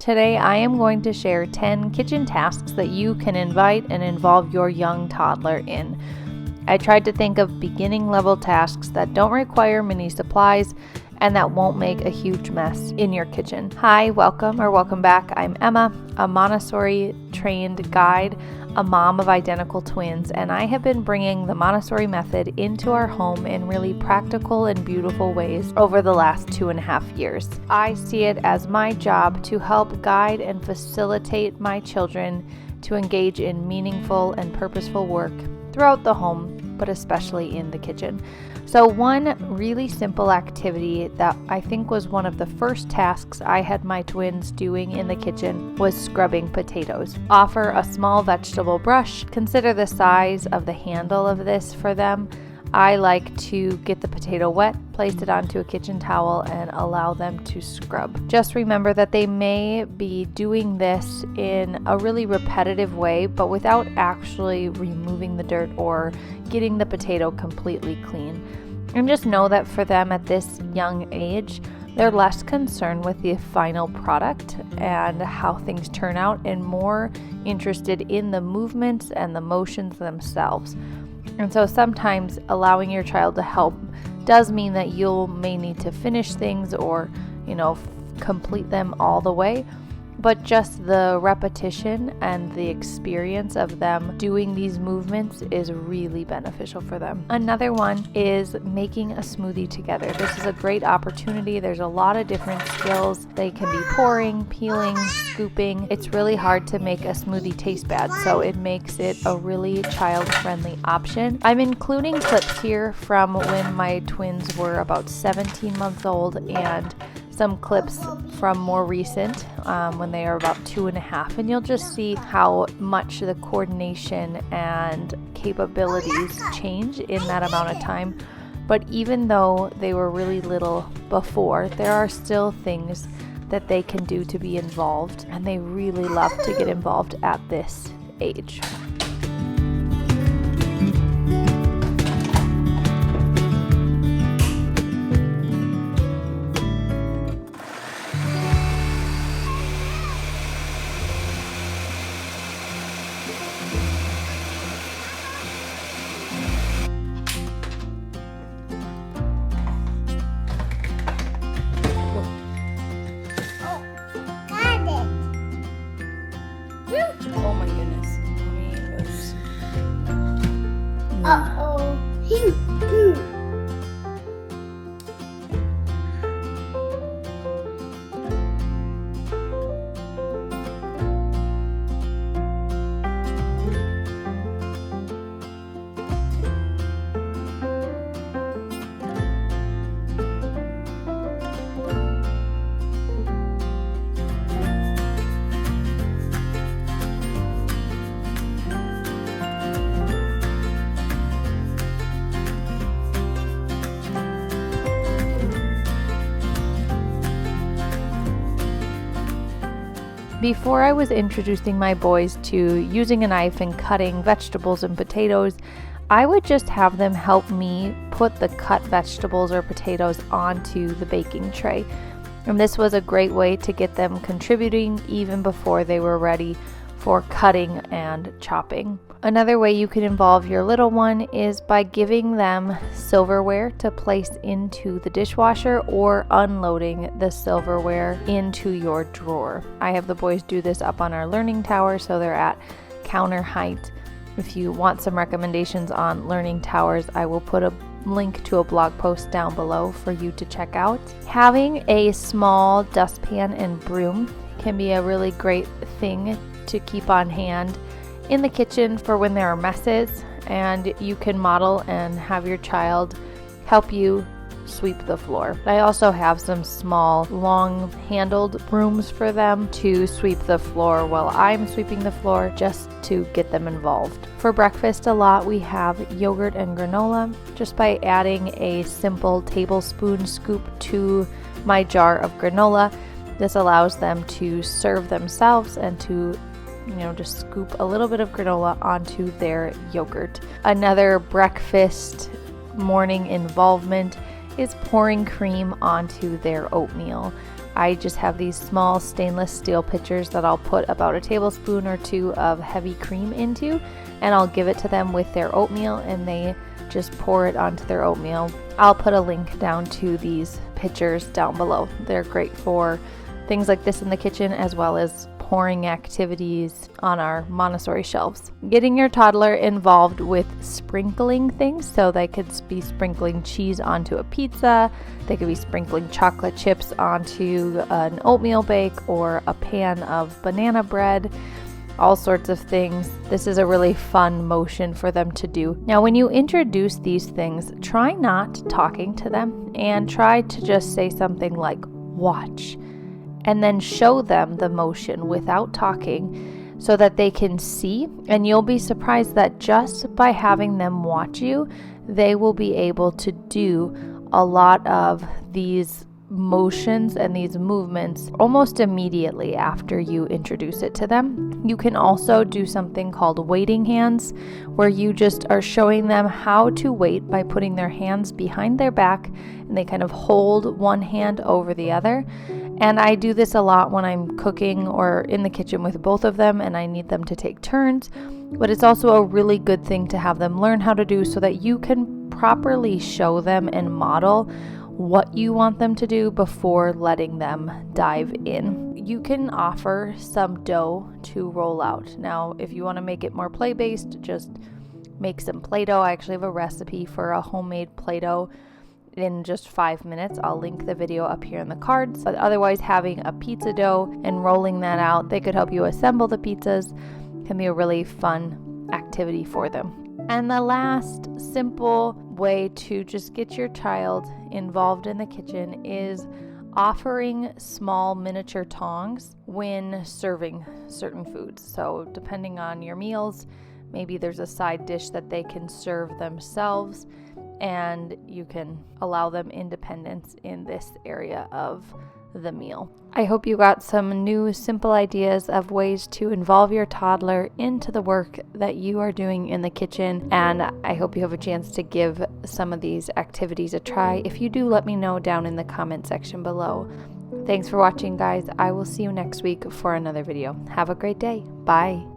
Today I am going to share 10 kitchen tasks that you can invite and involve your young toddler in. I tried to think of beginning level tasks that don't require many supplies and that won't make a huge mess in your kitchen. Hi, welcome back. I'm Emma, a Montessori-trained guide, a mom of identical twins, and I have been bringing the Montessori method into our home in really practical and beautiful ways over the last 2.5 years. I see it as my job to help guide and facilitate my children to engage in meaningful and purposeful work throughout the home, but especially in the kitchen. So one really simple activity that I think was one of the first tasks I had my twins doing in the kitchen was scrubbing potatoes. Offer a small vegetable brush. Consider the size of the handle of this for them. I like to get the potato wet, place it onto a kitchen towel, and allow them to scrub. Just remember that they may be doing this in a really repetitive way, but without actually removing the dirt or getting the potato completely clean. And just know that for them at this young age, they're less concerned with the final product and how things turn out and more interested in the movements and the motions themselves. And so sometimes allowing your child to help does mean that you may need to finish things or, complete them all the way. But just the repetition and the experience of them doing these movements is really beneficial for them. Another one is making a smoothie together. This is a great opportunity. There's a lot of different skills. They can be pouring, peeling, scooping. It's really hard to make a smoothie taste bad, so it makes it a really child-friendly option. I'm including clips here from when my twins were about 17 months old and some clips from more recent when they are about 2.5, and you'll just see how much the coordination and capabilities change in that amount of time. But even though they were really little before, there are still things that they can do to be involved, and they really love to get involved at this age. Oh my goodness. Uh-oh. Before I was introducing my boys to using a knife and cutting vegetables and potatoes, I would just have them help me put the cut vegetables or potatoes onto the baking tray. And this was a great way to get them contributing even before they were ready for cutting and chopping. Another way you can involve your little one is by giving them silverware to place into the dishwasher or unloading the silverware into your drawer. I have the boys do this up on our learning tower, so they're at counter height. If you want some recommendations on learning towers, I will put a link to a blog post down below for you to check out. Having a small dustpan and broom can be a really great thing to keep on hand in the kitchen for when there are messes, and you can model and have your child help you sweep the floor. I also have some small long-handled brooms for them to sweep the floor while I'm sweeping the floor, just to get them involved. For breakfast a lot we have yogurt and granola. Just by adding a simple tablespoon scoop to my jar of granola, this allows them to serve themselves and to just scoop a little bit of granola onto their yogurt. Another breakfast morning involvement is pouring cream onto their oatmeal. I just have these small stainless steel pitchers that I'll put about a tablespoon or 2 of heavy cream into, and I'll give it to them with their oatmeal, and they just pour it onto their oatmeal. I'll put a link down to these pitchers down below. They're great for things like this in the kitchen, as well as pouring activities on our Montessori shelves. Getting your toddler involved with sprinkling things, so they could be sprinkling cheese onto a pizza, they could be sprinkling chocolate chips onto an oatmeal bake or a pan of banana bread, all sorts of things. This is a really fun motion for them to do. Now, when you introduce these things, try not talking to them and try to just say something like, watch, and then show them the motion without talking so that they can see. And you'll be surprised that just by having them watch you, they will be able to do a lot of these motions and these movements almost immediately after you introduce it to them. You can also do something called waiting hands, where you just are showing them how to wait by putting their hands behind their back, and they kind of hold one hand over the other. And I do this a lot when I'm cooking or in the kitchen with both of them and I need them to take turns. But it's also a really good thing to have them learn how to do so that you can properly show them and model what you want them to do before letting them dive in. You can offer some dough to roll out. Now, if you want to make it more play-based, just make some Play-Dough. I actually have a recipe for a homemade Play-Dough in just 5 minutes. I'll link the video up here in the cards. But otherwise, having a pizza dough and rolling that out, they could help you assemble the pizzas. Can be a really fun activity for them. And the last simple way to just get your child involved in the kitchen is offering small miniature tongs when serving certain foods. So depending on your meals, maybe there's a side dish that they can serve themselves, and you can allow them independence in this area of the meal. I hope you got some new simple ideas of ways to involve your toddler into the work that you are doing in the kitchen, and I hope you have a chance to give some of these activities a try. If you do, let me know down in the comment section below. Thanks for watching, guys. I will see you next week for another video. Have a great day. Bye.